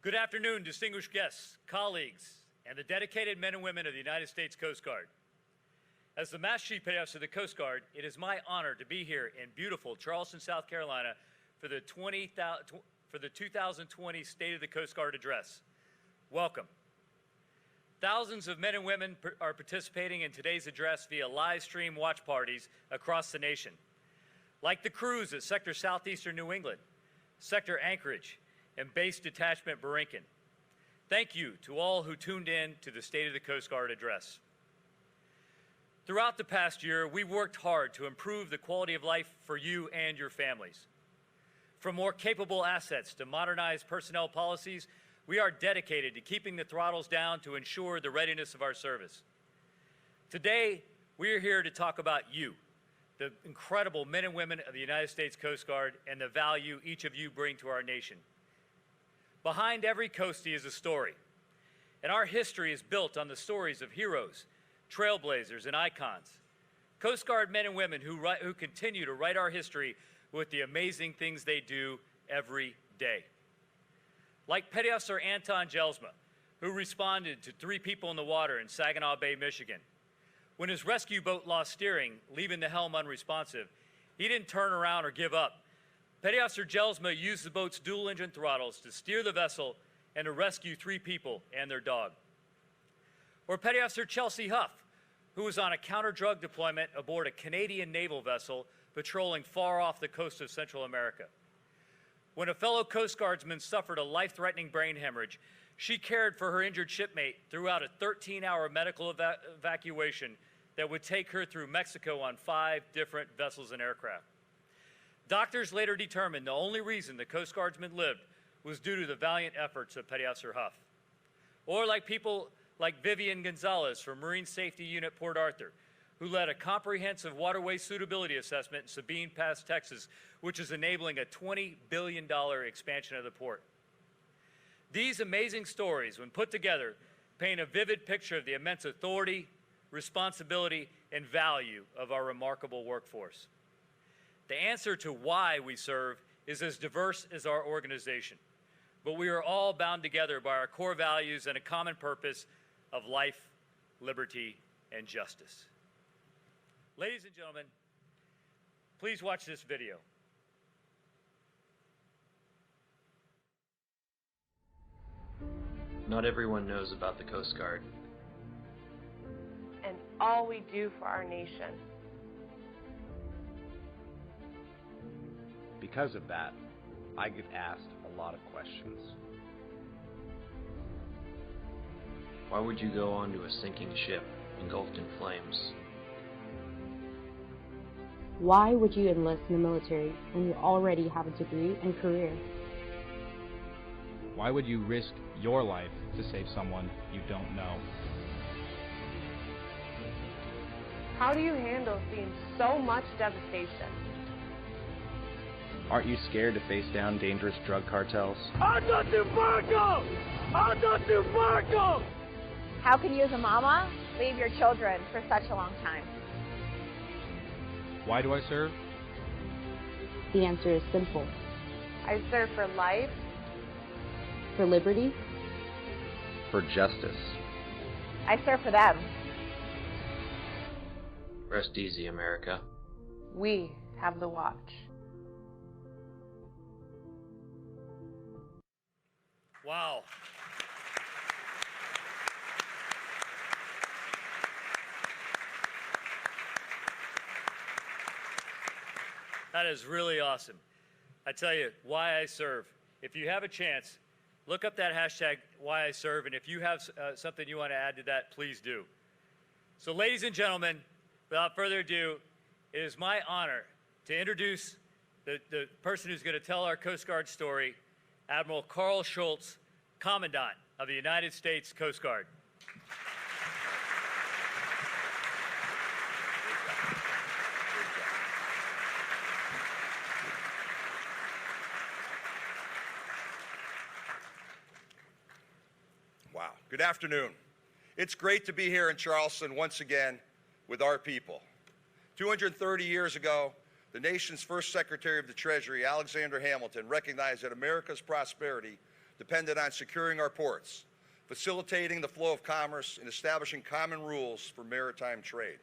Good afternoon, distinguished guests, colleagues, and the dedicated men and women of the United States Coast Guard. As the Master Chief Petty Officer of the Coast Guard, it is my honor to be here in beautiful Charleston, South Carolina for the 2020 State of the Coast Guard Address. Welcome. Thousands of men and women are participating in today's address via live stream watch parties across the nation, like the crews at Sector Southeastern New England, Sector Anchorage, and Base Detachment Borinquen. Thank you to all who tuned in to the State of the Coast Guard Address. Throughout the past year, we worked hard to improve the quality of life for you and your families. From more capable assets to modernized personnel policies, we are dedicated to keeping the throttles down to ensure the readiness of our service. Today, we are here to talk about you, the incredible men and women of the United States Coast Guard, and the value each of you bring to our nation. Behind every coastie is a story, and our history is built on the stories of heroes, trailblazers, and icons. Coast Guard men and women who continue to write our history with the amazing things they do every day. Like Petty Officer Anton Jelsma, who responded to 3 people in the water in Saginaw Bay, Michigan. When his rescue boat lost steering, leaving the helm unresponsive, he didn't turn around or give up. Petty Officer Jelsma used the boat's dual-engine throttles to steer the vessel and to rescue 3 people and their dog. Or Petty Officer Chelsea Huff, who was on a counter-drug deployment aboard a Canadian naval vessel patrolling far off the coast of Central America. When a fellow Coast Guardsman suffered a life-threatening brain hemorrhage, she cared for her injured shipmate throughout a 13-hour medical evacuation that would take her through Mexico on 5 different vessels and aircraft. Doctors later determined the only reason the Coast Guardsman lived was due to the valiant efforts of Petty Officer Huff. Or like people like Vivian Gonzalez from Marine Safety Unit Port Arthur, who led a comprehensive waterway suitability assessment in Sabine Pass, Texas, which is enabling a $20 billion expansion of the port. These amazing stories, when put together, paint a vivid picture of the immense authority, responsibility, and value of our remarkable workforce. The answer to why we serve is as diverse as our organization, but we are all bound together by our core values and a common purpose of life, liberty, and justice. Ladies and gentlemen, please watch this video. Not everyone knows about the Coast Guard. And all we do for our nation. Because of that, I get asked a lot of questions. Why would you go onto a sinking ship engulfed in flames? Why would you enlist in the military when you already have a degree and career? Why would you risk your life to save someone you don't know? How do you handle seeing so much devastation? Aren't you scared to face down dangerous drug cartels? How can you as a mama leave your children for such a long time? Why do I serve? The answer is simple. I serve for life, for liberty, For justice. I serve for them. Rest easy, America. We have the watch. Wow. That is really awesome. I tell you, why I serve. If you have a chance, look up that hashtag, why I serve, and if you have something you want to add to that, please do. So ladies and gentlemen, without further ado, it is my honor to introduce the person who's going to tell our Coast Guard story, Admiral Karl Schultz, Commandant of the United States Coast Guard. Wow. Good afternoon. It's great to be here in Charleston once again with our people. 230 years ago, the nation's first Secretary of the Treasury, Alexander Hamilton, recognized that America's prosperity depended on securing our ports, facilitating the flow of commerce, and establishing common rules for maritime trade.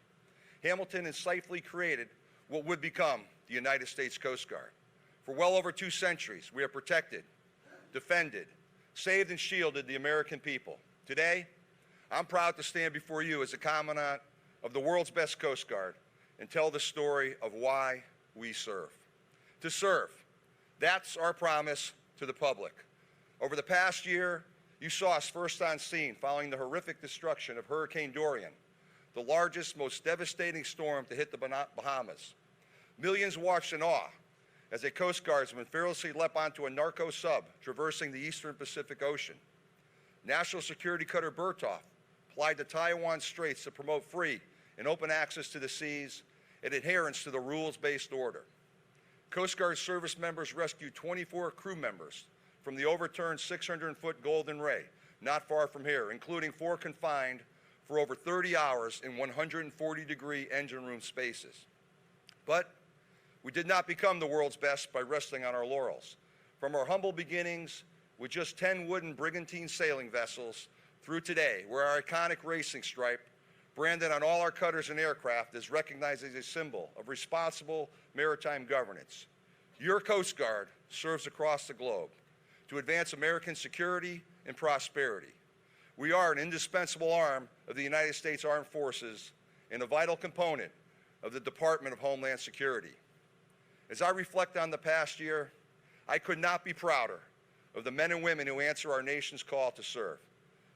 Hamilton insightfully created what would become the United States Coast Guard. For well over 2 centuries, we have protected, defended, saved, and shielded the American people. Today, I'm proud to stand before you as the Commandant of the world's best Coast Guard and tell the story of why we serve. To serve, that's our promise to the public. Over the past year, you saw us first on scene following the horrific destruction of Hurricane Dorian, the largest, most devastating storm to hit the Bahamas. Millions watched in awe as a Coast Guardsman fearlessly leapt onto a narco sub traversing the eastern Pacific Ocean. National Security Cutter Berthoff plied the Taiwan Straits to promote free and open access to the seas and adherence to the rules-based order. Coast Guard service members rescued 24 crew members from the overturned 600-foot Golden Ray, not far from here, including 4 confined for over 30 hours in 140-degree engine room spaces. But we did not become the world's best by resting on our laurels. From our humble beginnings with just 10 wooden brigantine sailing vessels through today, where our iconic racing stripe, branded on all our cutters and aircraft, is recognized as a symbol of responsible maritime governance. Your Coast Guard serves across the globe to advance American security and prosperity. We are an indispensable arm of the United States Armed Forces and a vital component of the Department of Homeland Security. As I reflect on the past year, I could not be prouder of the men and women who answer our nation's call to serve.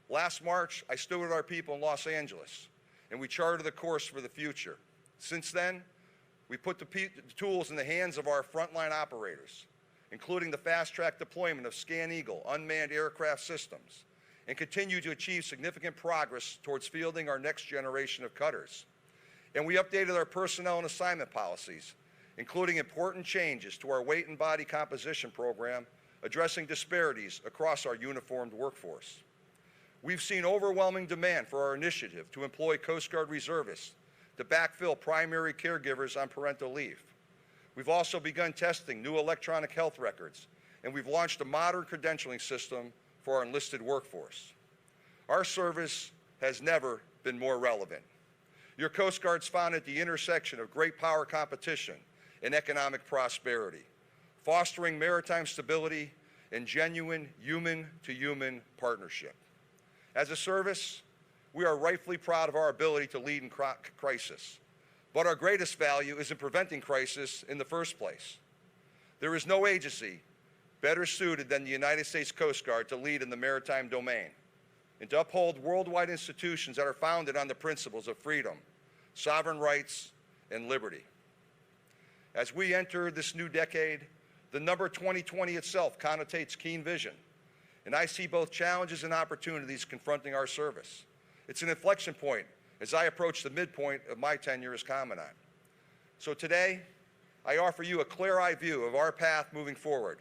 Last March, I stood with our people in Los Angeles, and we charted the course for the future. Since then, we put the tools in the hands of our frontline operators, including the fast-track deployment of ScanEagle unmanned aircraft systems, and continue to achieve significant progress towards fielding our next generation of cutters. And we updated our personnel and assignment policies, including important changes to our weight and body composition program, addressing disparities across our uniformed workforce. We've seen overwhelming demand for our initiative to employ Coast Guard reservists to backfill primary caregivers on parental leave. We've also begun testing new electronic health records, and we've launched a modern credentialing system for our enlisted workforce. Our service has never been more relevant. Your Coast Guard's found at the intersection of great power competition and economic prosperity, fostering maritime stability and genuine human-to-human partnership. As a service, we are rightfully proud of our ability to lead in crisis, but our greatest value is in preventing crisis in the first place. There is no agency better suited than the United States Coast Guard to lead in the maritime domain and to uphold worldwide institutions that are founded on the principles of freedom, sovereign rights, and liberty. As we enter this new decade, the number 2020 itself connotates keen vision, and I see both challenges and opportunities confronting our service. It's an inflection point as I approach the midpoint of my tenure as Commandant. So today, I offer you a clear-eyed view of our path moving forward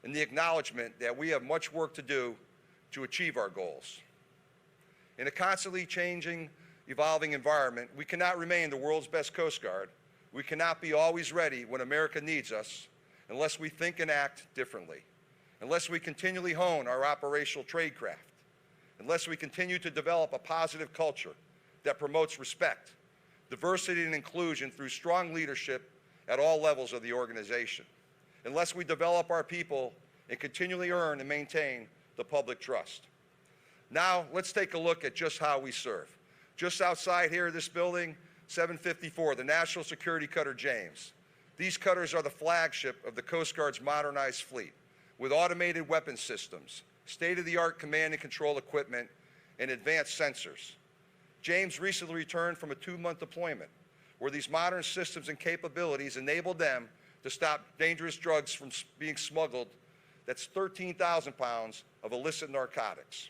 and the acknowledgement that we have much work to do to achieve our goals. In a constantly changing, evolving environment, we cannot remain the world's best Coast Guard. We cannot be always ready when America needs us unless we think and act differently, unless we continually hone our operational tradecraft, unless we continue to develop a positive culture that promotes respect, diversity, and inclusion through strong leadership at all levels of the organization, unless we develop our people and continually earn and maintain the public trust. Now, let's take a look at just how we serve. Just outside here, this building, 754, the National Security Cutter James. These cutters are the flagship of the Coast Guard's modernized fleet, with automated weapon systems, state-of-the-art command and control equipment, and advanced sensors. James recently returned from a 2-month deployment, where these modern systems and capabilities enabled them to stop dangerous drugs from being smuggled. That's 13,000 pounds of illicit narcotics.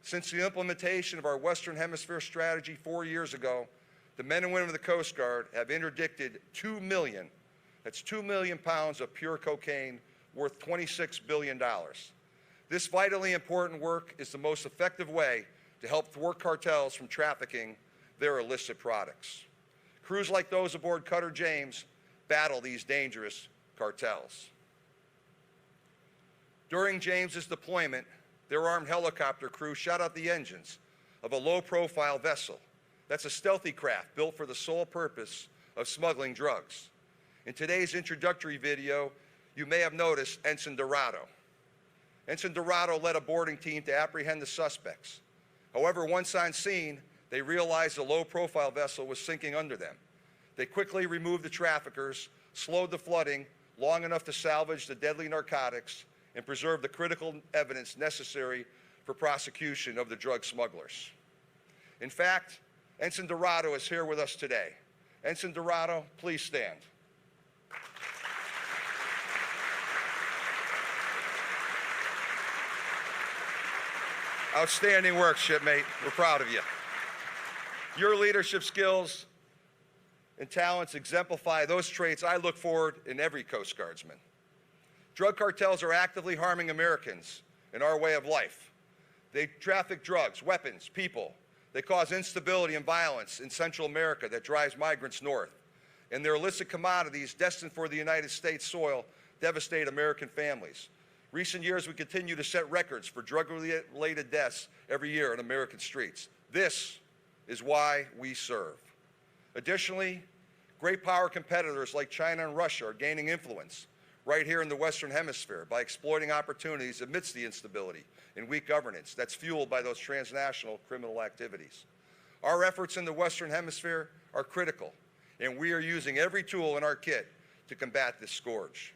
Since the implementation of our Western Hemisphere strategy 4 years ago, the men and women of the Coast Guard have interdicted 2 million, that's 2 million pounds of pure cocaine worth $26 billion. This vitally important work is the most effective way to help thwart cartels from trafficking their illicit products. Crews like those aboard Cutter James battle these dangerous cartels. During James's deployment, their armed helicopter crew shot out the engines of a low-profile vessel. That's a stealthy craft built for the sole purpose of smuggling drugs. In today's introductory video, you may have noticed Ensign Dorado. Ensign Dorado led a boarding team to apprehend the suspects. However, once on scene, they realized the low-profile vessel was sinking under them. They quickly removed the traffickers, slowed the flooding long enough to salvage the deadly narcotics, and preserve the critical evidence necessary for prosecution of the drug smugglers. In fact, Ensign Dorado is here with us today. Ensign Dorado, please stand. Outstanding work, shipmate. We're proud of you. Your leadership skills and talents exemplify those traits I look for in every Coast Guardsman. Drug cartels are actively harming Americans and our way of life. They traffic drugs, weapons, people. They cause instability and violence in Central America that drives migrants north. And their illicit commodities destined for the United States soil devastate American families. Recent years, we continue to set records for drug-related deaths every year on American streets. This is why we serve. Additionally, great power competitors like China and Russia are gaining influence right here in the Western Hemisphere by exploiting opportunities amidst the instability and weak governance that's fueled by those transnational criminal activities. Our efforts in the Western Hemisphere are critical, and we are using every tool in our kit to combat this scourge.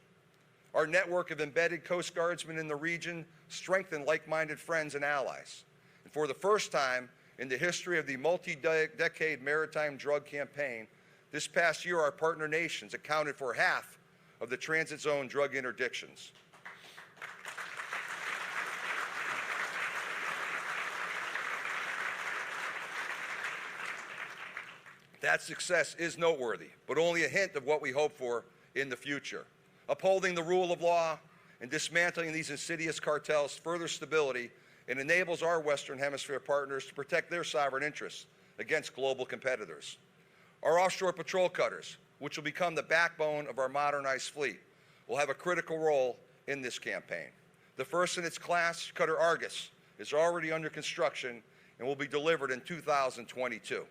Our network of embedded Coast Guardsmen in the region strengthen like-minded friends and allies. And for the first time in the history of the multi-decade maritime drug campaign, this past year our partner nations accounted for half of the transit zone drug interdictions. That success is noteworthy, but only a hint of what we hope for in the future. Upholding the rule of law and dismantling these insidious cartels furthers stability and enables our Western Hemisphere partners to protect their sovereign interests against global competitors. Our offshore patrol cutters, which will become the backbone of our modernized fleet, will have a critical role in this campaign. The first in its class, Cutter Argus, is already under construction and will be delivered in 2022.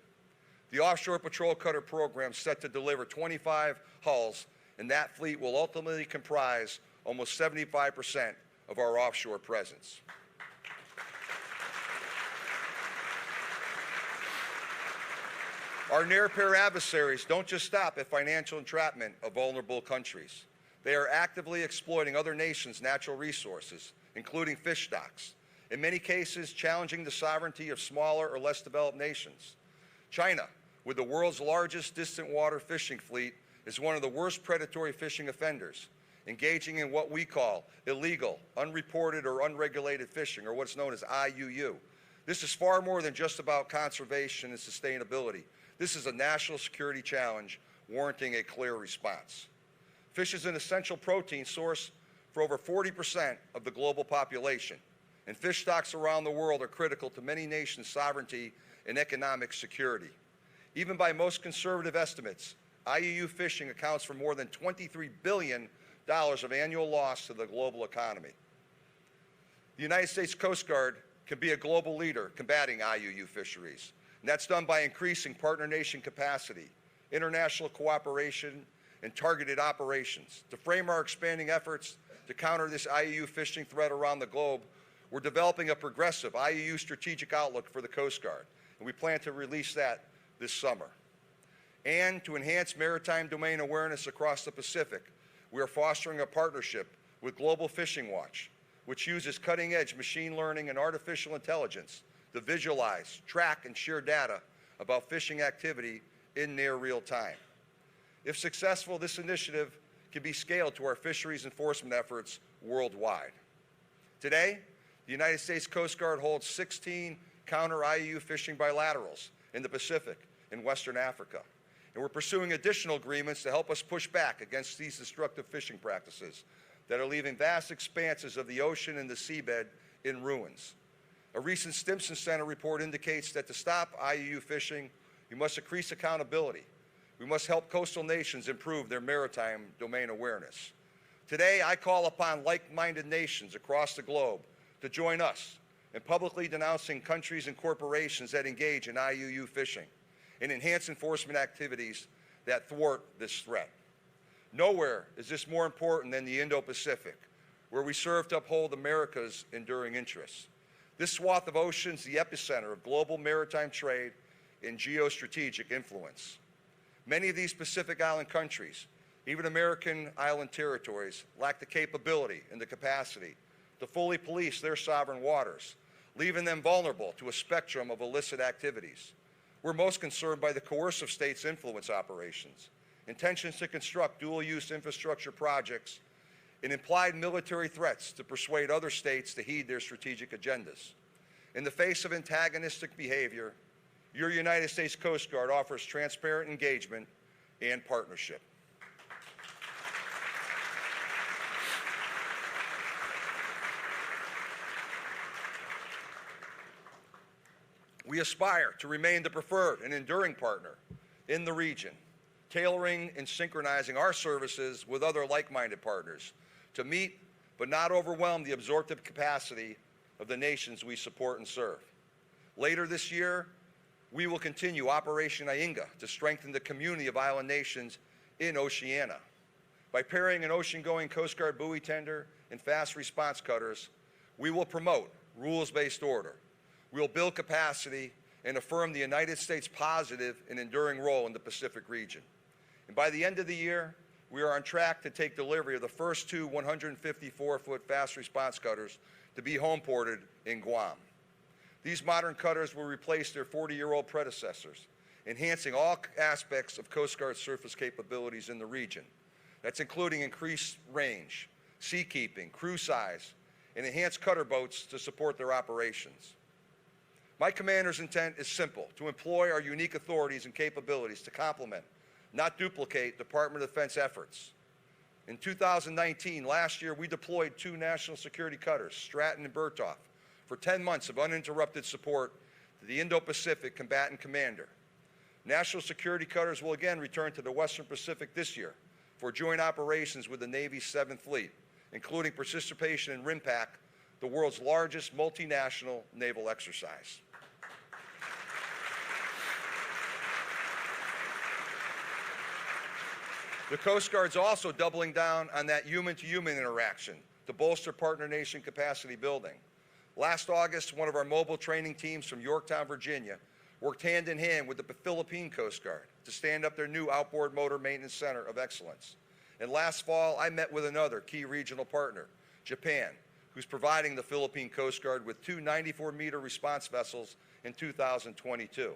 The Offshore Patrol Cutter program is set to deliver 25 hulls, and that fleet will ultimately comprise almost 75% of our offshore presence. Our near-peer adversaries don't just stop at financial entrapment of vulnerable countries. They are actively exploiting other nations' natural resources, including fish stocks, in many cases challenging the sovereignty of smaller or less developed nations. China, with the world's largest distant water fishing fleet, is one of the worst predatory fishing offenders, engaging in what we call illegal, unreported, or unregulated fishing, or what's known as IUU. This is far more than just about conservation and sustainability. This is a national security challenge warranting a clear response. Fish is an essential protein source for over 40% of the global population, and fish stocks around the world are critical to many nations' sovereignty and economic security. Even by most conservative estimates, IUU fishing accounts for more than $23 billion of annual loss to the global economy. The United States Coast Guard can be a global leader combating IUU fisheries, and that's done by increasing partner nation capacity, international cooperation, and targeted operations. To frame our expanding efforts to counter this IUU fishing threat around the globe, we're developing a progressive IUU strategic outlook for the Coast Guard, and we plan to release that this summer. And to enhance maritime domain awareness across the Pacific, we are fostering a partnership with Global Fishing Watch, which uses cutting-edge machine learning and artificial intelligence to visualize, track, and share data about fishing activity in near real time. If successful, this initiative can be scaled to our fisheries enforcement efforts worldwide. Today, the United States Coast Guard holds 16 counter-IUU fishing bilaterals in the Pacific and Western Africa. And we're pursuing additional agreements to help us push back against these destructive fishing practices that are leaving vast expanses of the ocean and the seabed in ruins. A recent Stimson Center report indicates that to stop IUU fishing, we must increase accountability. We must help coastal nations improve their maritime domain awareness. Today, I call upon like-minded nations across the globe to join us in publicly denouncing countries and corporations that engage in IUU fishing and enhance enforcement activities that thwart this threat. Nowhere is this more important than the Indo-Pacific, where we serve to uphold America's enduring interests. This swath of ocean is the epicenter of global maritime trade and geostrategic influence. Many of these Pacific Island countries, even American island territories, lack the capability and the capacity to fully police their sovereign waters, leaving them vulnerable to a spectrum of illicit activities. We're most concerned by the coercive state's influence operations, intentions to construct dual-use infrastructure projects, and implied military threats to persuade other states to heed their strategic agendas. In the face of antagonistic behavior, your United States Coast Guard offers transparent engagement and partnership. We aspire to remain the preferred and enduring partner in the region, tailoring and synchronizing our services with other like-minded partners to meet but not overwhelm the absorptive capacity of the nations we support and serve. Later this year, we will continue Operation Ienga to strengthen the community of island nations in Oceania. By pairing an ocean-going Coast Guard buoy tender and fast response cutters, we will promote rules-based order. We will build capacity and affirm the United States' positive and enduring role in the Pacific region. And by the end of the year, we are on track to take delivery of the first two 154-foot fast response cutters to be home ported in Guam. These modern cutters will replace their 40-year-old predecessors, enhancing all aspects of Coast Guard surface capabilities in the region. That's including increased range, seakeeping, crew size, and enhanced cutter boats to support their operations. My commander's intent is simple: to employ our unique authorities and capabilities to complement, not duplicate, Department of Defense efforts. In 2019, last year, we deployed two national security cutters, Stratton and Berthoff, for 10 months of uninterrupted support to the Indo-Pacific Combatant Commander. National security cutters will again return to the Western Pacific this year for joint operations with the Navy's 7th Fleet, including participation in RIMPAC, the world's largest multinational naval exercise. The Coast Guard's also doubling down on that human-to-human interaction to bolster partner nation capacity building. Last August, one of our mobile training teams from Yorktown, Virginia, worked hand in hand with the Philippine Coast Guard to stand up their new outboard motor maintenance center of excellence. And last fall, I met with another key regional partner, Japan, who's providing the Philippine Coast Guard with two 94-meter response vessels in 2022.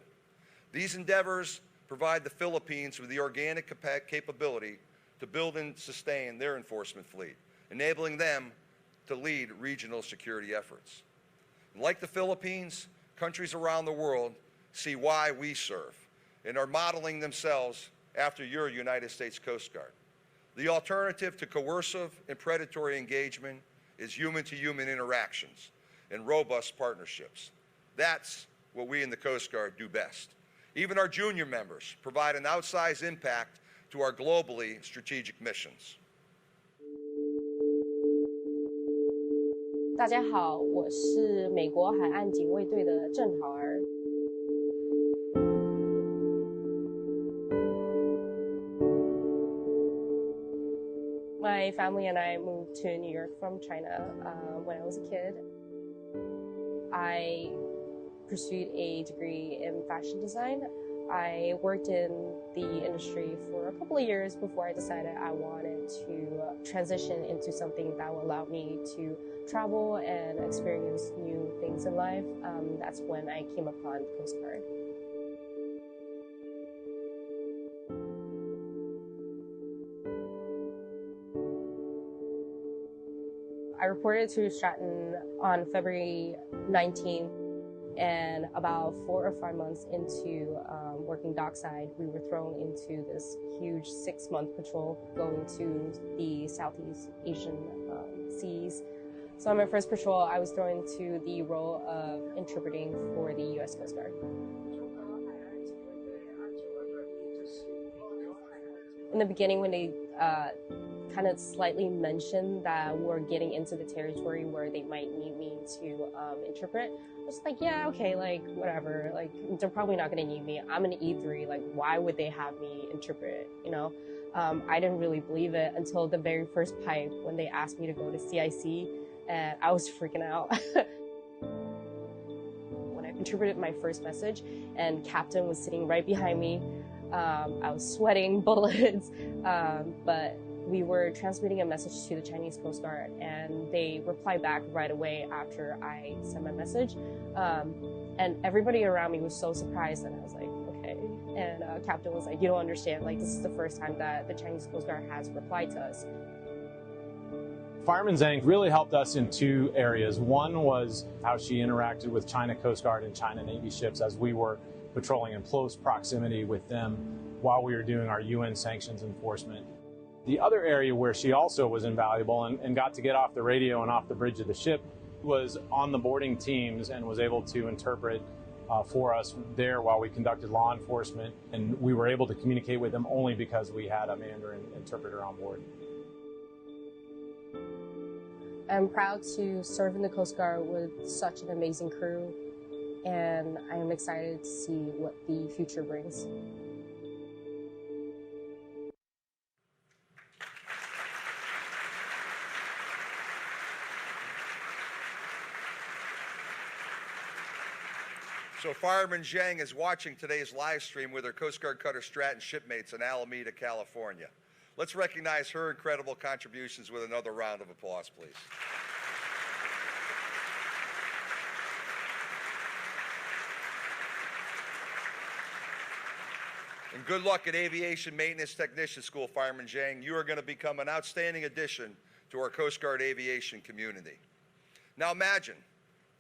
These endeavors provide the Philippines with the organic capability to build and sustain their enforcement fleet, enabling them to lead regional security efforts. And like the Philippines, countries around the world see why we serve and are modeling themselves after your United States Coast Guard. The alternative to coercive and predatory engagement is human-to-human interactions and robust partnerships. That's what we in the Coast Guard do best. Even our junior members provide an outsized impact to our globally strategic missions. 大家好，我是美国海岸警卫队的郑豪儿。My family and I moved to New York from China when I was a kid. I pursued a degree in fashion design. I worked in the industry for a couple of years before I decided I wanted to transition into something that would allow me to travel and experience new things in life. That's when I came upon the Coast Guard. I reported to Stratton on February 19th. And about 4 or 5 months into working dockside, we were thrown into this huge 6-month patrol going to the Southeast Asian seas. So on my first patrol, I was thrown into the role of interpreting for the U.S. Coast Guard. In the beginning, when they kind of slightly mentioned that we're getting into the territory where they might need me to interpret. I was like, yeah, okay, like, whatever. Like, they're probably not going to need me. I'm an E3. Like, why would they have me interpret, you know? I didn't really believe it until the very first pipe when they asked me to go to CIC, and I was freaking out. When I interpreted my first message and Captain was sitting right behind me, I was sweating bullets, but we were transmitting a message to the Chinese Coast Guard, and they replied back right away after I sent my message. And everybody around me was so surprised, and I was like, okay. And Captain was like, you don't understand, like, this is the first time that the Chinese Coast Guard has replied to us. Fireman Zhang really helped us in two areas. One was how she interacted with China Coast Guard and China Navy ships as we were patrolling in close proximity with them while we were doing our UN sanctions enforcement. The other area where she also was invaluable and got to get off the radio and off the bridge of the ship was on the boarding teams and was able to interpret for us there while we conducted law enforcement, and we were able to communicate with them only because we had a Mandarin interpreter on board. I'm proud to serve in the Coast Guard with such an amazing crew, and I am excited to see what the future brings. So Fireman Zhang is watching today's live stream with her Coast Guard Cutter Stratton shipmates in Alameda, California. Let's recognize her incredible contributions with another round of applause, please. And good luck at Aviation Maintenance Technician School, Fireman Zhang. You are going to become an outstanding addition to our Coast Guard aviation community. Now imagine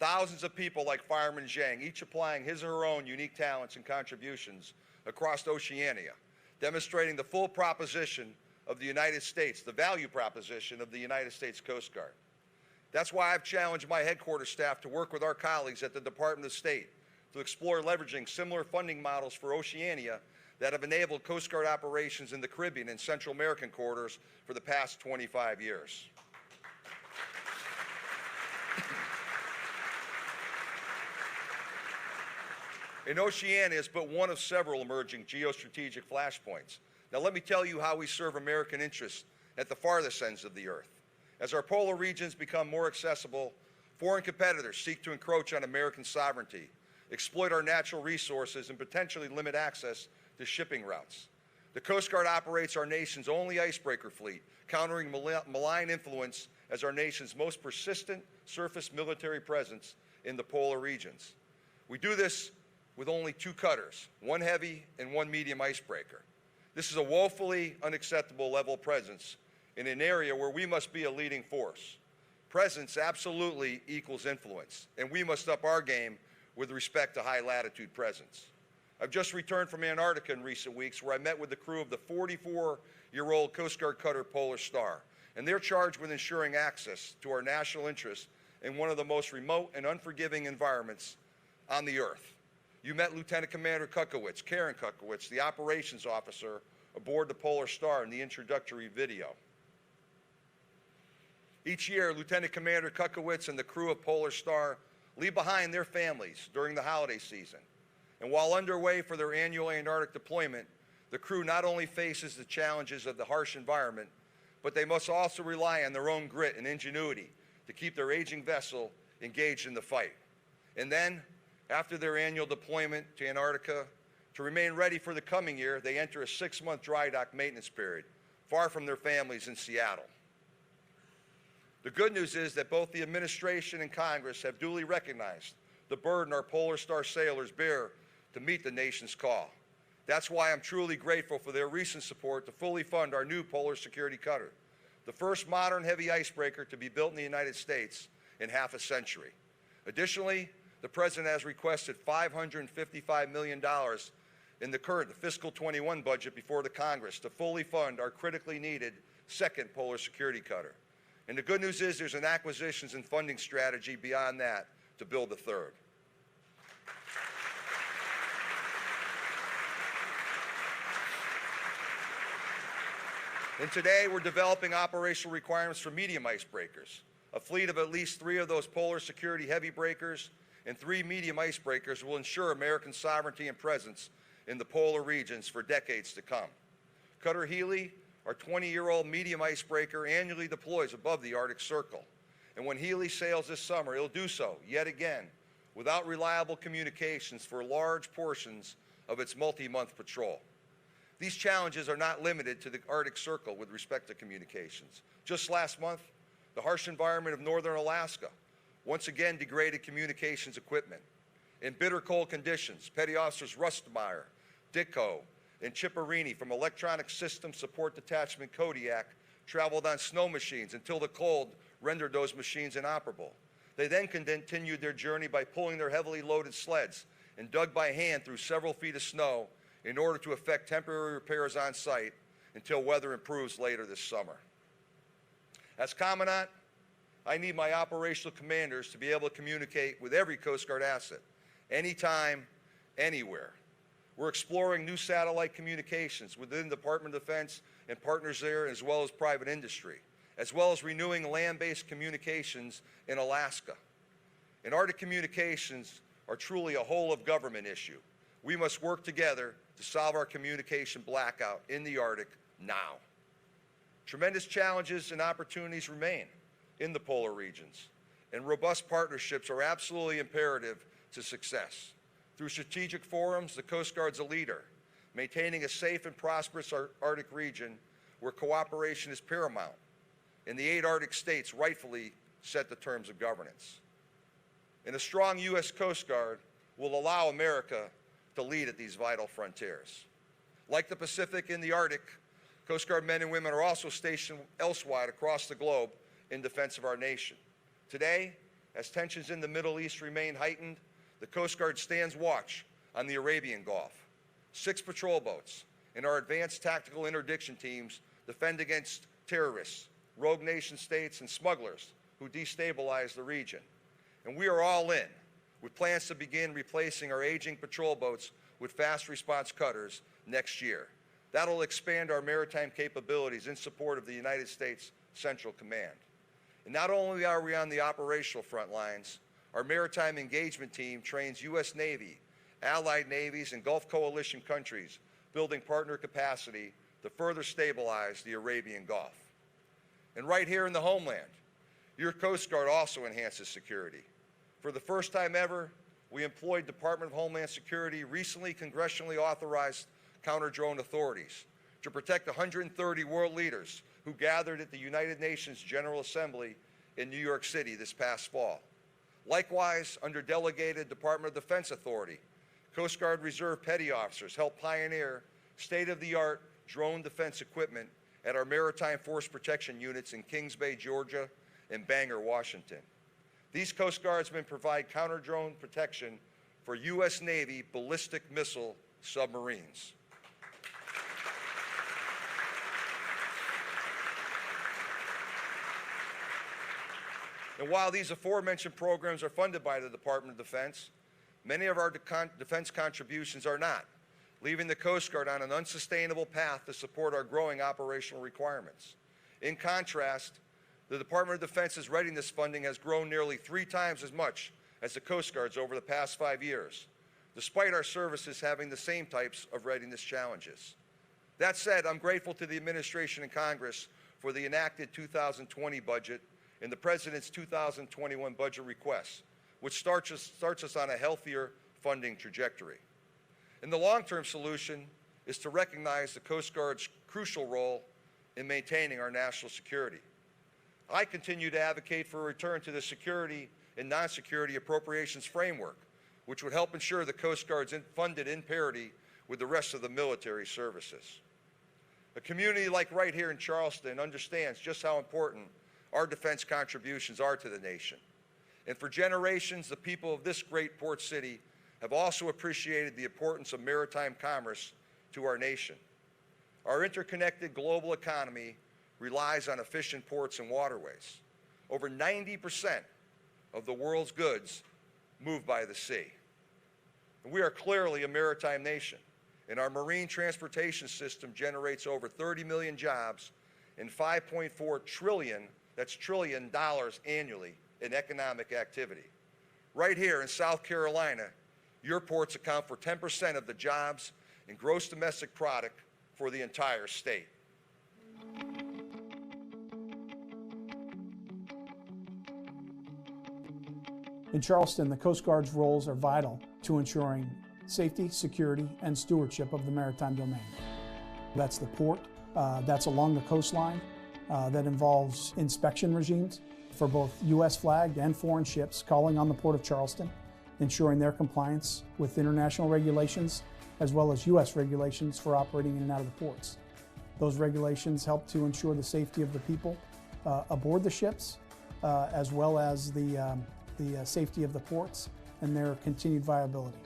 thousands of people like Fireman Zhang, each applying his or her own unique talents and contributions across Oceania, demonstrating the full proposition of the United States, the value proposition of the United States Coast Guard. That's why I've challenged my headquarters staff to work with our colleagues at the Department of State to explore leveraging similar funding models for Oceania that have enabled Coast Guard operations in the Caribbean and Central American corridors for the past 25 years. And Oceania is but one of several emerging geostrategic flashpoints. Now let me tell you how we serve American interests at the farthest ends of the earth. As our polar regions become more accessible, foreign competitors seek to encroach on American sovereignty, exploit our natural resources, and potentially limit access to shipping routes. The Coast Guard operates our nation's only icebreaker fleet, countering malign influence as our nation's most persistent surface military presence in the polar regions. We do this with only 2 cutters, 1 heavy and 1 medium icebreaker. This is a woefully unacceptable level of presence in an area where we must be a leading force. Presence absolutely equals influence, and we must up our game with respect to high latitude presence. I've just returned from Antarctica in recent weeks, where I met with the crew of the 44-year-old Coast Guard cutter Polar Star, and they're charged with ensuring access to our national interests in one of the most remote and unforgiving environments on the earth. You met Lieutenant Commander Kukowicz, Karen Kukowicz, the operations officer aboard the Polar Star, in the introductory video. Each year, Lieutenant Commander Kukowicz and the crew of Polar Star leave behind their families during the holiday season. And while underway for their annual Antarctic deployment, the crew not only faces the challenges of the harsh environment, but they must also rely on their own grit and ingenuity to keep their aging vessel engaged in the fight. And then, after their annual deployment to Antarctica, to remain ready for the coming year, they enter a 6-month dry dock maintenance period, far from their families in Seattle. The good news is that both the administration and Congress have duly recognized the burden our Polar Star sailors bear to meet the nation's call. That's why I'm truly grateful for their recent support to fully fund our new Polar Security Cutter, the first modern heavy icebreaker to be built in the United States in half a century. Additionally, the President has requested $555 million in the fiscal 21 budget before the Congress to fully fund our critically needed second Polar Security Cutter. And the good news is there's an acquisitions and funding strategy beyond that to build a third. And today we're developing operational requirements for medium icebreakers. A fleet of at least 3 of those polar security heavy breakers and 3 medium icebreakers will ensure American sovereignty and presence in the polar regions for decades to come. Cutter Healy, our 20-year-old medium icebreaker, annually deploys above the Arctic Circle. And when Healy sails this summer, it'll do so, yet again, without reliable communications for large portions of its multi-month patrol. These challenges are not limited to the Arctic Circle with respect to communications. Just last month, the harsh environment of northern Alaska once again degraded communications equipment. In bitter cold conditions, Petty Officers Rustmeyer, Dicko, and Chipperini from Electronic Systems Support Detachment Kodiak traveled on snow machines until the cold rendered those machines inoperable. They then continued their journey by pulling their heavily loaded sleds and dug by hand through several feet of snow in order to effect temporary repairs on site until weather improves later this summer. As Commandant, I need my operational commanders to be able to communicate with every Coast Guard asset, anytime, anywhere. We're exploring new satellite communications within the Department of Defense and partners there, as well as private industry, as well as renewing land-based communications in Alaska. And Arctic communications are truly a whole-of-government issue. We must work together to solve our communication blackout in the Arctic now. Tremendous challenges and opportunities remain in the polar regions, and robust partnerships are absolutely imperative to success. Through strategic forums, the Coast Guard's a leader, maintaining a safe and prosperous Arctic region where cooperation is paramount, and the 8 Arctic states rightfully set the terms of governance. And a strong U.S. Coast Guard will allow America to lead at these vital frontiers. Like the Pacific and the Arctic, Coast Guard men and women are also stationed elsewhere across the globe in defense of our nation. Today, as tensions in the Middle East remain heightened, the Coast Guard stands watch on the Arabian Gulf. 6 patrol boats and our advanced tactical interdiction teams defend against terrorists, rogue nation states, and smugglers who destabilize the region. And we are all in, with plans to begin replacing our aging patrol boats with fast response cutters next year. That'll expand our maritime capabilities in support of the United States Central Command. And not only are we on the operational front lines, our maritime engagement team trains U.S. Navy, allied navies, and Gulf Coalition countries, building partner capacity to further stabilize the Arabian Gulf. And right here in the homeland, your Coast Guard also enhances security. For the first time ever, we employed Department of Homeland Security recently congressionally authorized counter-drone authorities to protect 130 world leaders who gathered at the United Nations General Assembly in New York City this past fall. Likewise, under delegated Department of Defense authority, Coast Guard Reserve Petty Officers helped pioneer state-of-the-art drone defense equipment at our Maritime Force Protection units in Kings Bay, Georgia, and Bangor, Washington. These Coast Guardsmen provide counter-drone protection for U.S. Navy ballistic missile submarines. And while these aforementioned programs are funded by the Department of Defense, many of our defense contributions are not, leaving the Coast Guard on an unsustainable path to support our growing operational requirements. In contrast, the Department of Defense's readiness funding has grown nearly 3 times as much as the Coast Guard's over the past 5 years, despite our services having the same types of readiness challenges. That said, I'm grateful to the administration and Congress for the enacted 2020 budget and the President's 2021 budget requests, which starts us on a healthier funding trajectory. And the long-term solution is to recognize the Coast Guard's crucial role in maintaining our national security. I continue to advocate for a return to the security and non-security appropriations framework, which would help ensure the Coast Guard's funded in parity with the rest of the military services. A community like right here in Charleston understands just how important our defense contributions are to the nation. And for generations, the people of this great port city have also appreciated the importance of maritime commerce to our nation. Our interconnected global economy relies on efficient ports and waterways. Over 90% of the world's goods move by the sea. And we are clearly a maritime nation, and our marine transportation system generates over 30 million jobs and $5.4 trillion, that's trillion dollars annually in economic activity. Right here in South Carolina, your ports account for 10% of the jobs and gross domestic product for the entire state. In Charleston, the Coast Guard's roles are vital to ensuring safety, security, and stewardship of the maritime domain. That's the port, that's along the coastline, that involves inspection regimes for both U.S. flagged and foreign ships calling on the Port of Charleston, ensuring their compliance with international regulations as well as U.S. regulations for operating in and out of the ports. Those regulations help to ensure the safety of the people aboard the ships, as well as the safety of the ports and their continued viability.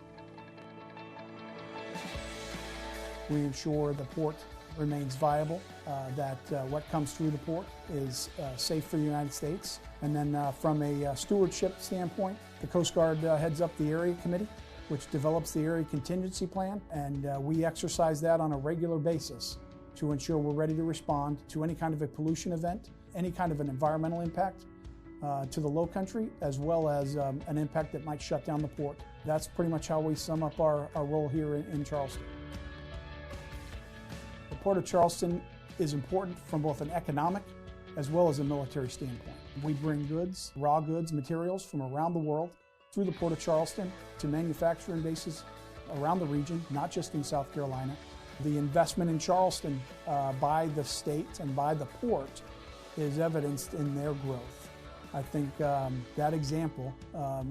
We ensure the port remains viable, that what comes through the port is safe for the United States. And then from a stewardship standpoint, the Coast Guard heads up the Area Committee, which develops the Area Contingency Plan, and we exercise that on a regular basis to ensure we're ready to respond to any kind of a pollution event, any kind of an environmental impact to the low country, as well as an impact that might shut down the port. That's pretty much how we sum up our role here in Charleston. The Port of Charleston is important from both an economic as well as a military standpoint. We bring goods, raw goods, materials from around the world through the Port of Charleston to manufacturing bases around the region, not just in South Carolina. The investment in Charleston by the state and by the port is evidenced in their growth. I think that example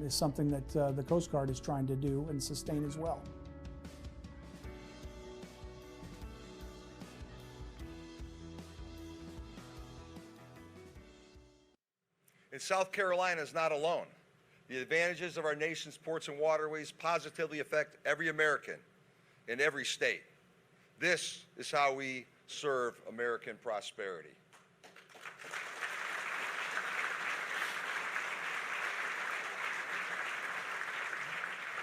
is something that the Coast Guard is trying to do and sustain as well. And South Carolina is not alone. The advantages of our nation's ports and waterways positively affect every American in every state. This is how we serve American prosperity.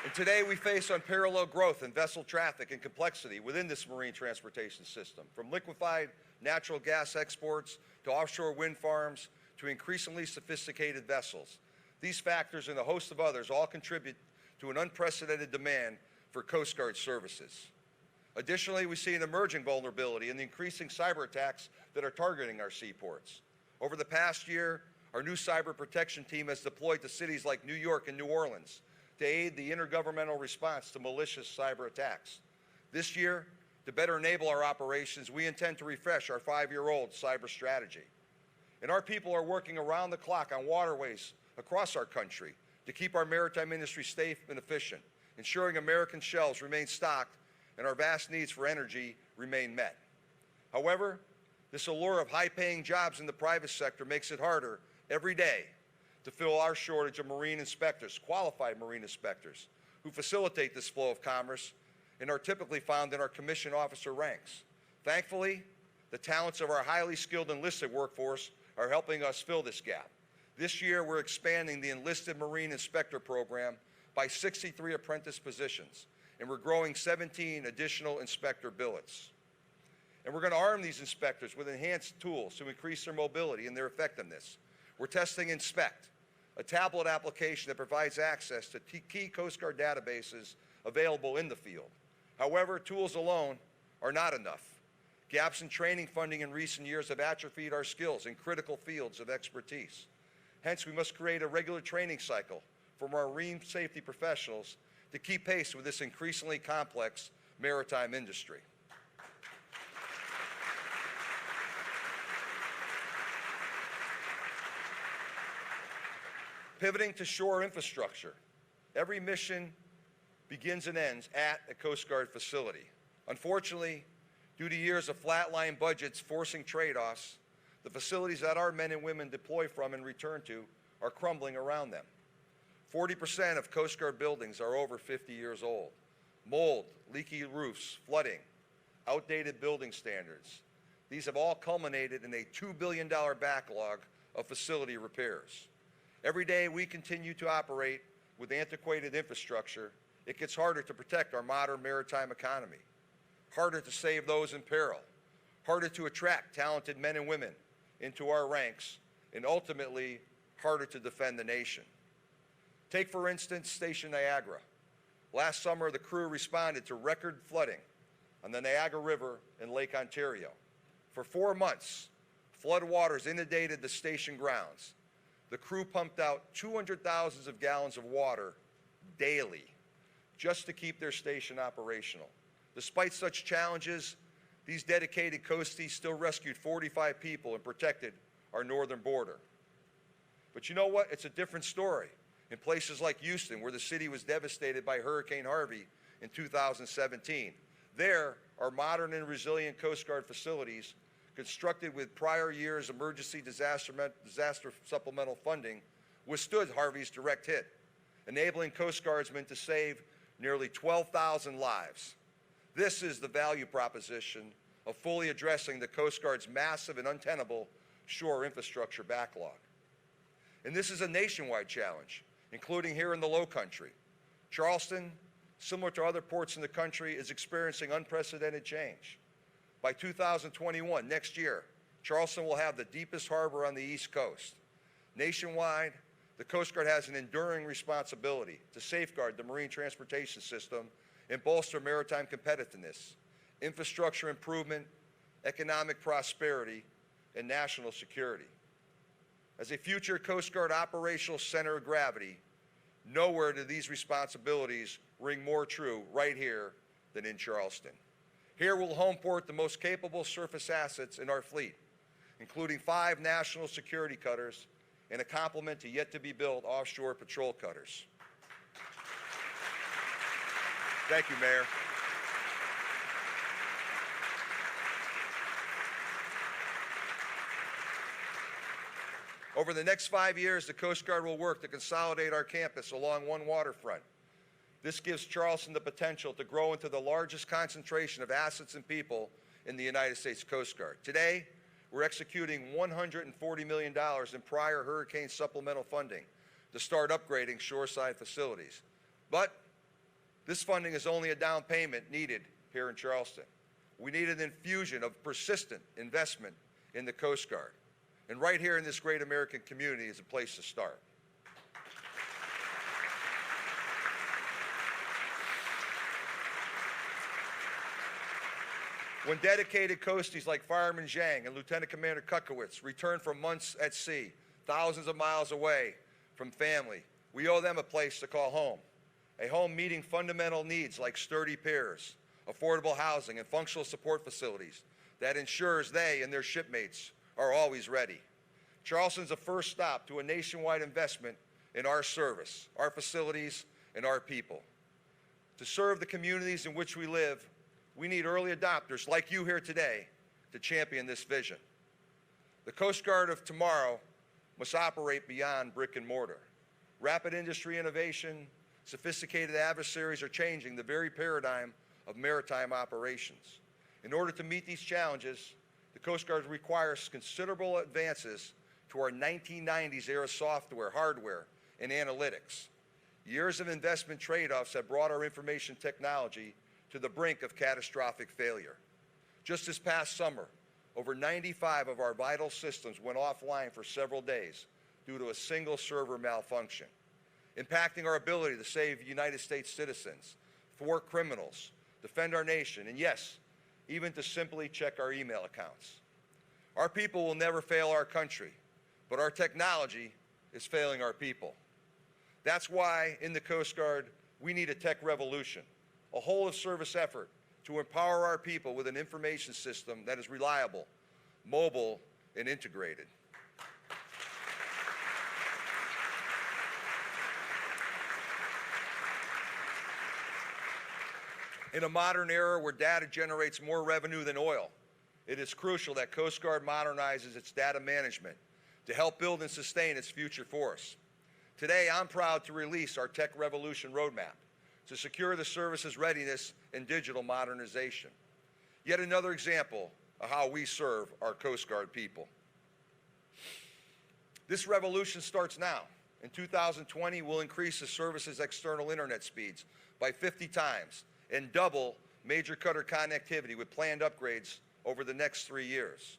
And today we face unparalleled growth in vessel traffic and complexity within this marine transportation system, from liquefied natural gas exports to offshore wind farms to increasingly sophisticated vessels. These factors and a host of others all contribute to an unprecedented demand for Coast Guard services. Additionally, we see an emerging vulnerability in the increasing cyber attacks that are targeting our seaports. Over the past year, our new cyber protection team has deployed to cities like New York and New Orleans to aid the intergovernmental response to malicious cyber attacks. This year, to better enable our operations, we intend to refresh our 5-year-old cyber strategy. And our people are working around the clock on waterways across our country to keep our maritime industry safe and efficient, ensuring American shelves remain stocked and our vast needs for energy remain met. However, this allure of high-paying jobs in the private sector makes it harder every day to fill our shortage of marine inspectors, qualified marine inspectors, who facilitate this flow of commerce and are typically found in our commissioned officer ranks. Thankfully, the talents of our highly skilled enlisted workforce are helping us fill this gap. This year, we're expanding the Enlisted Marine Inspector Program by 63 apprentice positions, and we're growing 17 additional inspector billets. And we're going to arm these inspectors with enhanced tools to increase their mobility and their effectiveness. We're testing Inspect, a tablet application that provides access to key Coast Guard databases available in the field. However, tools alone are not enough. Gaps in training funding in recent years have atrophied our skills in critical fields of expertise. Hence, we must create a regular training cycle for marine safety professionals to keep pace with this increasingly complex maritime industry. Pivoting to shore infrastructure. Every mission begins and ends at a Coast Guard facility. Unfortunately, due to years of flatline budgets forcing trade-offs, the facilities that our men and women deploy from and return to are crumbling around them. 40% of Coast Guard buildings are over 50 years old. Mold, leaky roofs, flooding, outdated building standards. These have all culminated in a $2 billion backlog of facility repairs. Every day we continue to operate with antiquated infrastructure, it gets harder to protect our modern maritime economy, harder to save those in peril, harder to attract talented men and women into our ranks, and ultimately harder to defend the nation. Take, for instance, Station Niagara. Last summer, the crew responded to record flooding on the Niagara River in Lake Ontario. For 4 months, floodwaters inundated the station grounds. The crew pumped out 200,000 of gallons of water daily just to keep their station operational. Despite such challenges, these dedicated coasties still rescued 45 people and protected our northern border. But you know what? It's a different story in places like Houston, where the city was devastated by Hurricane Harvey in 2017. There, our modern and resilient Coast Guard facilities, constructed with prior year's emergency disaster supplemental funding, withstood Harvey's direct hit, enabling Coast Guardsmen to save nearly 12,000 lives. This is the value proposition of fully addressing the Coast Guard's massive and untenable shore infrastructure backlog. And this is a nationwide challenge, including here in the Lowcountry. Charleston, similar to other ports in the country, is experiencing unprecedented change. By 2021, next year, Charleston will have the deepest harbor on the East Coast. Nationwide, the Coast Guard has an enduring responsibility to safeguard the marine transportation system and bolster maritime competitiveness, infrastructure improvement, economic prosperity, and national security. As a future Coast Guard operational center of gravity, nowhere do these responsibilities ring more true right here than in Charleston. Here we'll homeport the most capable surface assets in our fleet, including 5 national security cutters and a complement to yet-to-be-built offshore patrol cutters. Thank you, Mayor. Over the next 5 years, the Coast Guard will work to consolidate our campus along one waterfront. This gives Charleston the potential to grow into the largest concentration of assets and people in the United States Coast Guard. Today, we're executing $140 million in prior hurricane supplemental funding to start upgrading shoreside facilities. But this funding is only a down payment needed here in Charleston. We need an infusion of persistent investment in the Coast Guard. And right here in this great American community is a place to start. When dedicated coasties like Fireman Zhang and Lieutenant Commander Kukowitz return from months at sea, thousands of miles away from family, we owe them a place to call home. A home meeting fundamental needs like sturdy piers, affordable housing, and functional support facilities that ensures they and their shipmates are always ready. Charleston's a first stop to a nationwide investment in our service, our facilities, and our people. To serve the communities in which we live, we need early adopters like you here today to champion this vision. The Coast Guard of tomorrow must operate beyond brick and mortar. Rapid industry innovation, sophisticated adversaries are changing the very paradigm of maritime operations. In order to meet these challenges, the Coast Guard requires considerable advances to our 1990s era software, hardware, and analytics. Years of investment trade-offs have brought our information technology to the brink of catastrophic failure. Just this past summer, over 95 of our vital systems went offline for several days due to a single server malfunction, impacting our ability to save United States citizens, thwart criminals, defend our nation, and yes, even to simply check our email accounts. Our people will never fail our country, but our technology is failing our people. That's why in the Coast Guard, we need a tech revolution, a whole-of-service effort to empower our people with an information system that is reliable, mobile, and integrated. In a modern era where data generates more revenue than oil, it is crucial that Coast Guard modernizes its data management to help build and sustain its future force. Today, I'm proud to release our Tech Revolution Roadmap to secure the service's readiness and digital modernization. Yet another example of how we serve our Coast Guard people. This revolution starts now. In 2020, we'll increase the service's external internet speeds by 50 times and double major cutter connectivity with planned upgrades over the next 3 years.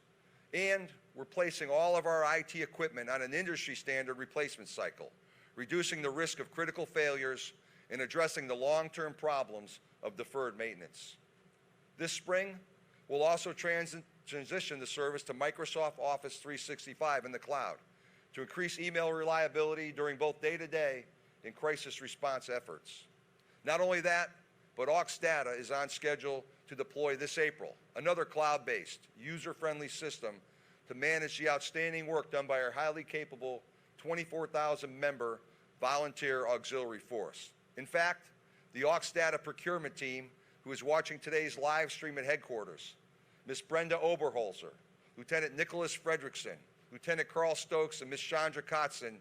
And we're placing all of our IT equipment on an industry standard replacement cycle, reducing the risk of critical failures and addressing the long-term problems of deferred maintenance. This spring, we'll also transition the service to Microsoft Office 365 in the cloud to increase email reliability during both day-to-day and crisis response efforts. Not only that, but AUX Data is on schedule to deploy this April, another cloud-based, user-friendly system to manage the outstanding work done by our highly capable 24,000-member volunteer auxiliary force. In fact, the AUX Data procurement team, who is watching today's live stream at headquarters, Ms. Brenda Oberholzer, Lieutenant Nicholas Fredrickson, Lieutenant Karl Stokes, and Ms. Chandra Kotzen,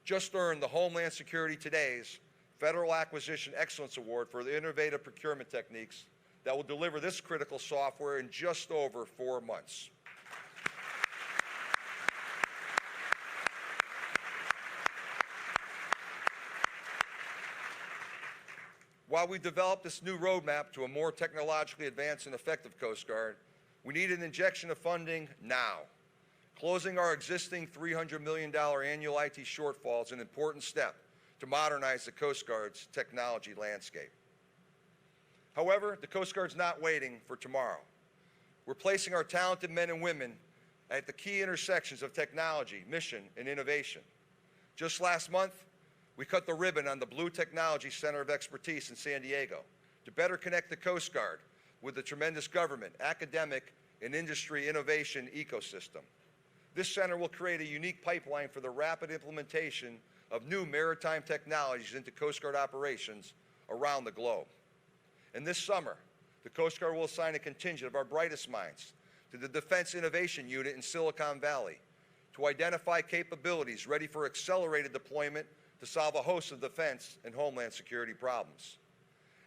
just earned the Homeland Security Today's Federal Acquisition Excellence Award for the innovative procurement techniques that will deliver this critical software in just over 4 months. While we developed this new roadmap to a more technologically advanced and effective Coast Guard, we need an injection of funding now. Closing our existing $300 million annual IT shortfall is an important step to modernize the Coast Guard's technology landscape. However, the Coast Guard's not waiting for tomorrow. We're placing our talented men and women at the key intersections of technology, mission, and innovation. Just last month, we cut the ribbon on the Blue Technology Center of Expertise in San Diego to better connect the Coast Guard with the tremendous government, academic, and industry innovation ecosystem. This center will create a unique pipeline for the rapid implementation of new maritime technologies into Coast Guard operations around the globe. And this summer, the Coast Guard will assign a contingent of our brightest minds to the Defense Innovation Unit in Silicon Valley to identify capabilities ready for accelerated deployment to solve a host of defense and homeland security problems.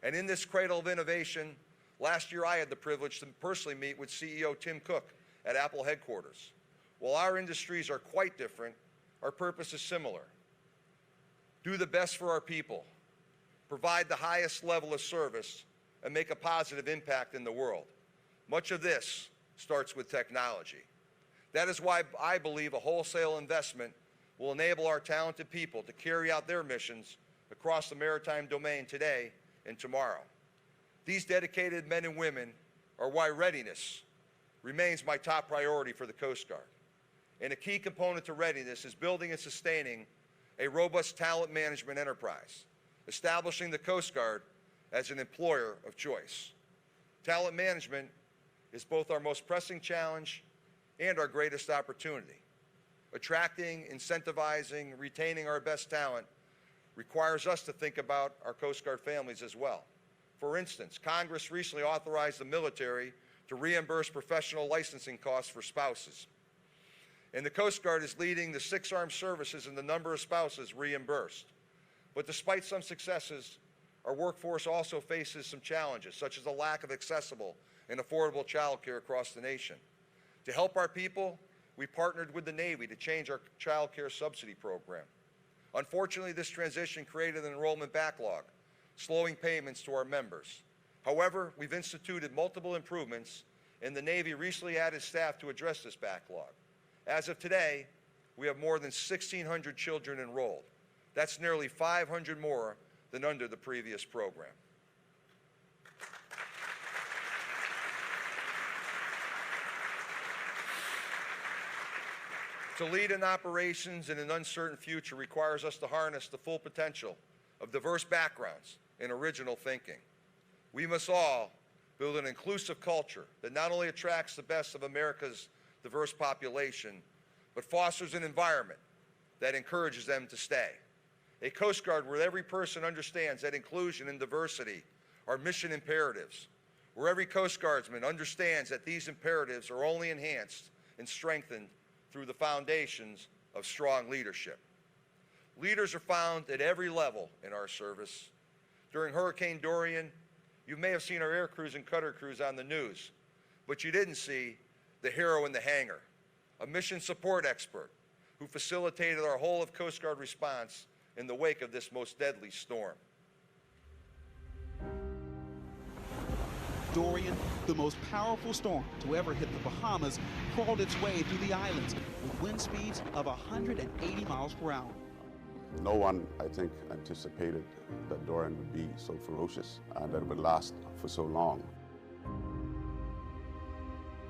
And in this cradle of innovation, last year I had the privilege to personally meet with CEO Tim Cook at Apple headquarters. While our industries are quite different, our purpose is similar. Do the best for our people, provide the highest level of service, and make a positive impact in the world. Much of this starts with technology. That is why I believe a wholesale investment will enable our talented people to carry out their missions across the maritime domain today and tomorrow. These dedicated men and women are why readiness remains my top priority for the Coast Guard. And a key component to readiness is building and sustaining a robust talent management enterprise, establishing the Coast Guard as an employer of choice. Talent management is both our most pressing challenge and our greatest opportunity. Attracting, incentivizing, retaining our best talent requires us to think about our Coast Guard families as well. For instance, Congress recently authorized the military to reimburse professional licensing costs for spouses. And the Coast Guard is leading the 6 armed services in the number of spouses reimbursed. But despite some successes, our workforce also faces some challenges, such as the lack of accessible and affordable child care across the nation. To help our people, we partnered with the Navy to change our child care subsidy program. Unfortunately, this transition created an enrollment backlog, slowing payments to our members. However, we've instituted multiple improvements, and the Navy recently added staff to address this backlog. As of today, we have more than 1,600 children enrolled. That's nearly 500 more than under the previous program. To lead in operations in an uncertain future requires us to harness the full potential of diverse backgrounds and original thinking. We must all build an inclusive culture that not only attracts the best of America's diverse population, but fosters an environment that encourages them to stay. A Coast Guard where every person understands that inclusion and diversity are mission imperatives, where every Coast Guardsman understands that these imperatives are only enhanced and strengthened through the foundations of strong leadership. Leaders are found at every level in our service. During Hurricane Dorian, you may have seen our air crews and cutter crews on the news, but you didn't see the hero in the hangar, a mission support expert who facilitated our whole of Coast Guard response in the wake of this most deadly storm. Dorian, the most powerful storm to ever hit the Bahamas, crawled its way through the islands with wind speeds of 180 miles per hour. No one, I think, anticipated that Dorian would be so ferocious and that it would last for so long.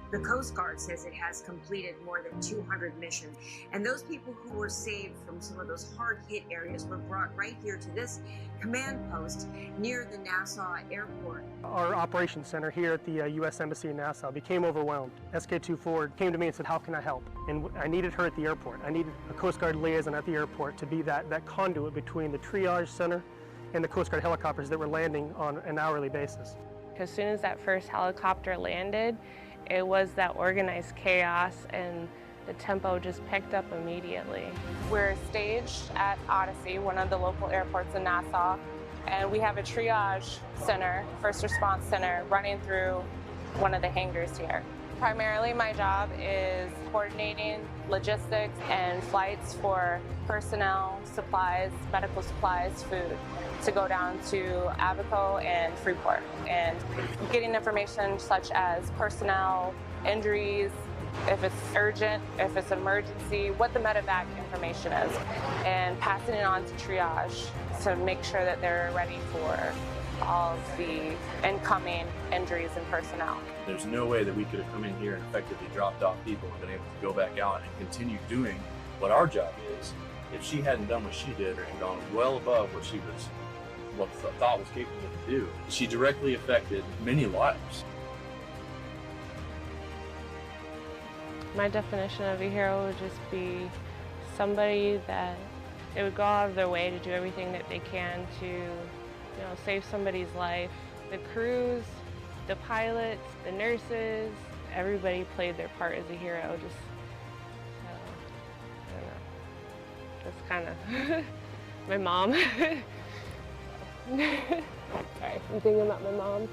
The Coast Guard says it has completed more than 200 missions, and those people who were saved from some of those hard-hit areas were brought right here to this command post near the Nassau airport. Our operations center here at the U.S. Embassy in Nassau became overwhelmed. SK2 Ford came to me and said, how can I help? And I needed her at the airport. I needed a Coast Guard liaison at the airport to be that conduit between the triage center and the Coast Guard helicopters that were landing on an hourly basis. As soon as that first helicopter landed, it was that organized chaos, and the tempo just picked up immediately. We're staged at Odyssey, one of the local airports in Nassau, and we have a triage center, first response center, running through one of the hangars here. Primarily, my job is coordinating logistics and flights for personnel, supplies, medical supplies, food, to go down to Abaco and Freeport, and getting information such as personnel, injuries, if it's urgent, if it's emergency, what the medevac information is, and passing it on to triage to make sure that they're ready for all of the incoming injuries and personnel. There's no way that we could have come in here and effectively dropped off people and been able to go back out and continue doing what our job is if she hadn't done what she did and gone well above what thought was capable to do. She directly affected many lives. My definition of a hero would just be somebody that they would go out of their way to do everything that they can to save somebody's life. The crews, the pilots, the nurses, everybody played their part as a hero. I don't know. That's kind of my mom. Sorry, I'm thinking about my mom.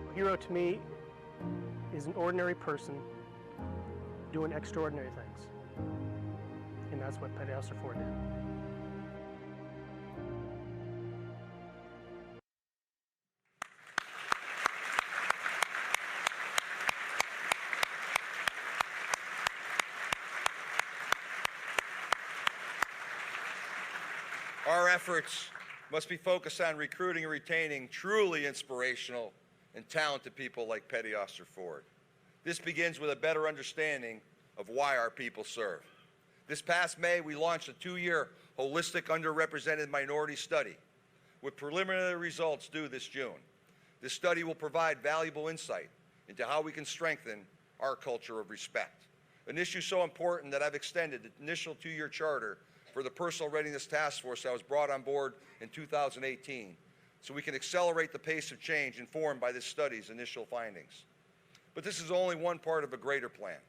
A hero to me is an ordinary person doing extraordinary things. And that's what Petty Officer Ford did. Our efforts must be focused on recruiting and retaining truly inspirational and talented people like Petty Officer Ford. This begins with a better understanding of why our people serve. This past May, we launched a 2-year holistic underrepresented minority study with preliminary results due this June. This study will provide valuable insight into how we can strengthen our culture of respect. An issue so important that I've extended the initial 2-year charter for the Personal Readiness Task Force that was brought on board in 2018, so we can accelerate the pace of change informed by this study's initial findings. But this is only one part of a greater plan.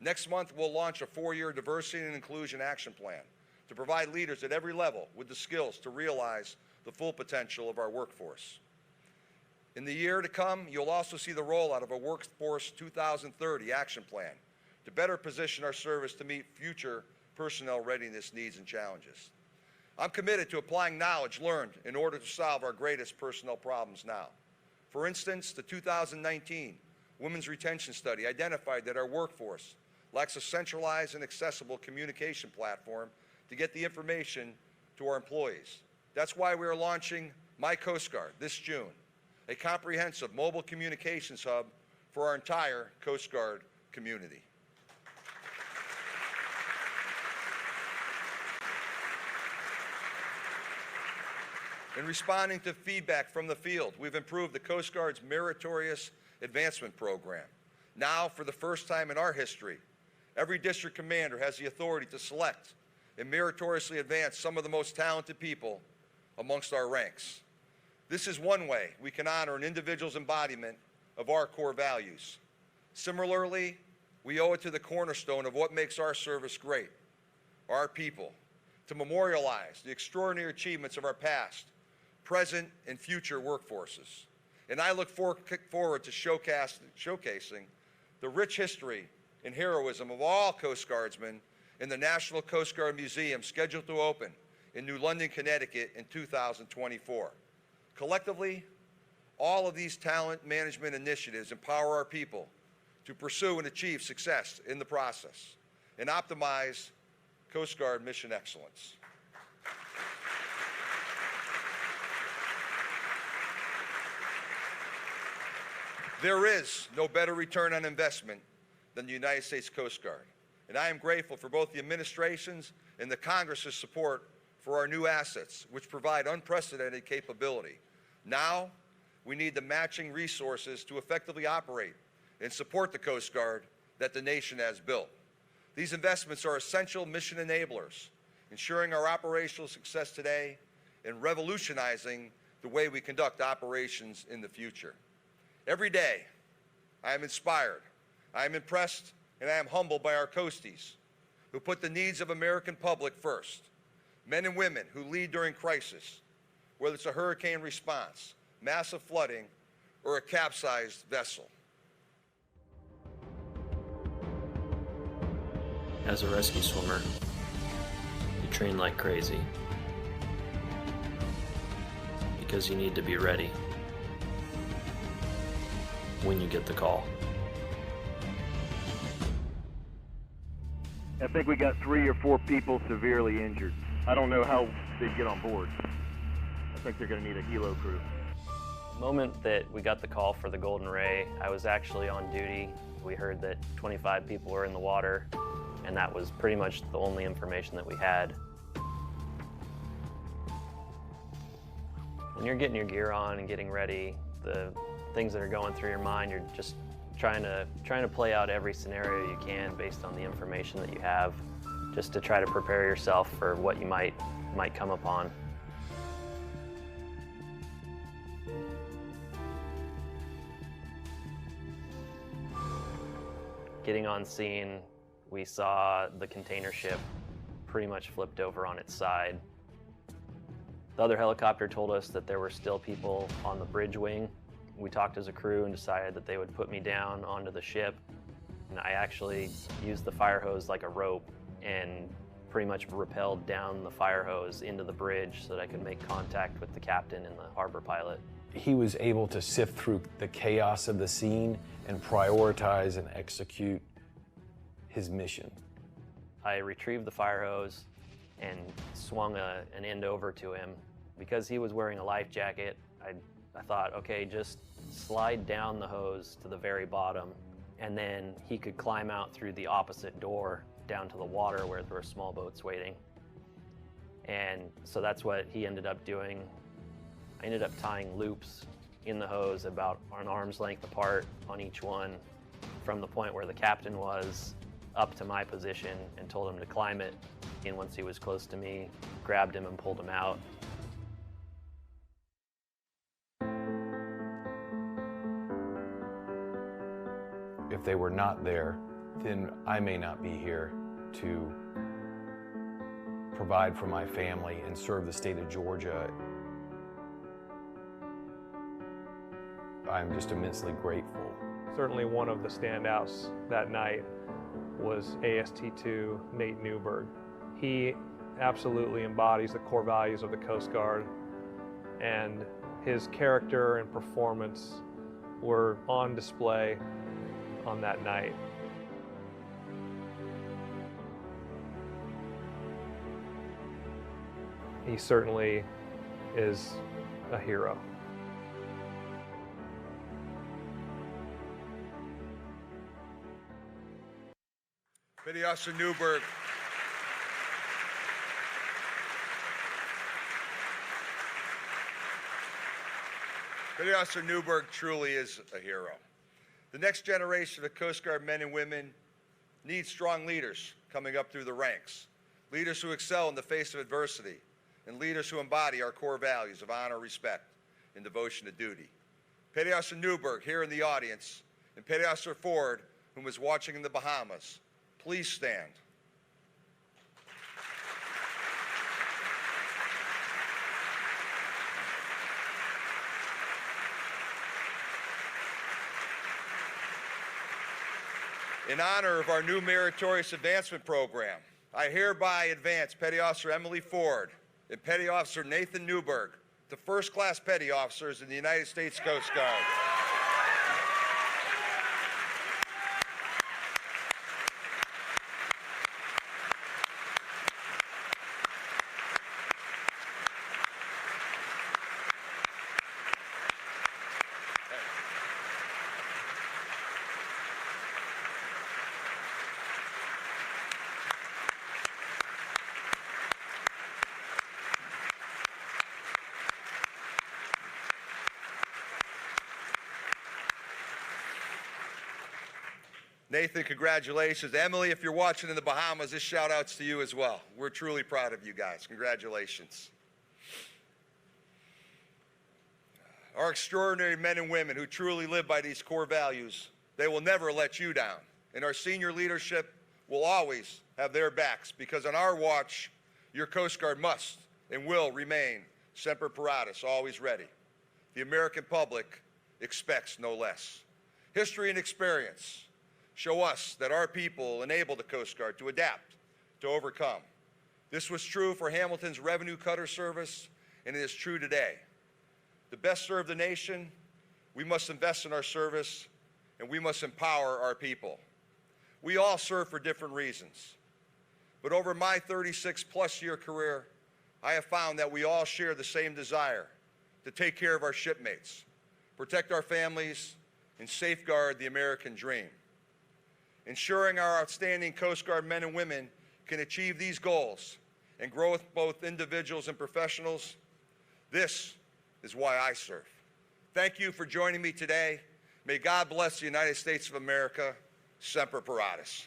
Next month, we'll launch a 4-year diversity and inclusion action plan to provide leaders at every level with the skills to realize the full potential of our workforce. In the year to come, you'll also see the rollout of a Workforce 2030 action plan to better position our service to meet future personnel readiness needs and challenges. I'm committed to applying knowledge learned in order to solve our greatest personnel problems now. For instance, the 2019 Women's Retention Study identified that our workforce lacks a centralized and accessible communication platform to get the information to our employees. That's why we are launching My Coast Guard this June, a comprehensive mobile communications hub for our entire Coast Guard community. In responding to feedback from the field, we've improved the Coast Guard's Meritorious Advancement Program. Now, for the first time in our history, every district commander has the authority to select and meritoriously advance some of the most talented people amongst our ranks. This is one way we can honor an individual's embodiment of our core values. Similarly, we owe it to the cornerstone of what makes our service great, our people, to memorialize the extraordinary achievements of our past, present, and future workforces. and I look forward to showcasing the rich history and heroism of all Coast Guardsmen in the National Coast Guard Museum, scheduled to open in New London, Connecticut in 2024. Collectively, all of these talent management initiatives empower our people to pursue and achieve success in the process and optimize Coast Guard mission excellence. There is no better return on investment than the United States Coast Guard, and I am grateful for both the administration's and the Congress's support for our new assets, which provide unprecedented capability. Now, we need the matching resources to effectively operate and support the Coast Guard that the nation has built. These investments are essential mission enablers, ensuring our operational success today and revolutionizing the way we conduct operations in the future. Every day, I am inspired, I am impressed, and I am humbled by our Coasties, who put the needs of American public first. Men and women who lead during crisis, whether it's a hurricane response, massive flooding, or a capsized vessel. As a rescue swimmer, you train like crazy because you need to be ready when you get the call. I think we got 3 or 4 people severely injured. I don't know how they get on board. I think they're going to need a helo crew. The moment that we got the call for the Golden Ray, I was actually on duty. We heard that 25 people were in the water, and that was pretty much the only information that we had. When you're getting your gear on and getting ready, the things that are going through your mind, you're just trying to play out every scenario you can based on the information that you have, just to try to prepare yourself for what you might come upon. Getting on scene, we saw the container ship pretty much flipped over on its side. The other helicopter told us that there were still people on the bridge wing. We talked as a crew and decided that they would put me down onto the ship. And I actually used the fire hose like a rope and pretty much rappelled down the fire hose into the bridge so that I could make contact with the captain and the harbor pilot. He was able to sift through the chaos of the scene and prioritize and execute his mission. I retrieved the fire hose and swung an end over to him. Because he was wearing a life jacket, I thought, okay, just slide down the hose to the very bottom, and then he could climb out through the opposite door down to the water where there were small boats waiting. And so that's what he ended up doing. I ended up tying loops in the hose about an arm's length apart on each one, from the point where the captain was up to my position, and told him to climb it. And once he was close to me, grabbed him and pulled him out. If they were not there, then I may not be here to provide for my family and serve the state of Georgia. I'm just immensely grateful. Certainly one of the standouts that night was AST2 Nate Newberg. He absolutely embodies the core values of the Coast Guard, and his character and performance were on display on that night. He certainly is a hero. Petty Officer Newberg. Petty Officer Newberg truly is a hero. The next generation of Coast Guard men and women needs strong leaders coming up through the ranks, leaders who excel in the face of adversity, and leaders who embody our core values of honor, respect, and devotion to duty. Petty Officer Newberg here in the audience, and Petty Officer Ford, whom is watching in the Bahamas, please stand. In honor of our new Meritorious Advancement Program, I hereby advance Petty Officer Emily Ford and Petty Officer Nathan Newberg to first-class petty officers in the United States Coast Guard. Nathan, congratulations. Emily, if you're watching in the Bahamas, this shout-out's to you as well. We're truly proud of you guys. Congratulations. Our extraordinary men and women who truly live by these core values, they will never let you down. And our senior leadership will always have their backs, because on our watch, your Coast Guard must and will remain Semper Paratus, always ready. The American public expects no less. History and experience show us that our people enable the Coast Guard to adapt, to overcome. This was true for Hamilton's Revenue Cutter Service, and it is true today. To best serve the nation, we must invest in our service, and we must empower our people. We all serve for different reasons, but over my 36-plus-year career, I have found that we all share the same desire to take care of our shipmates, protect our families, and safeguard the American dream. Ensuring our outstanding Coast Guard men and women can achieve these goals and grow with both individuals and professionals, this is why I serve. Thank you for joining me today. May God bless the United States of America. Semper Paratus.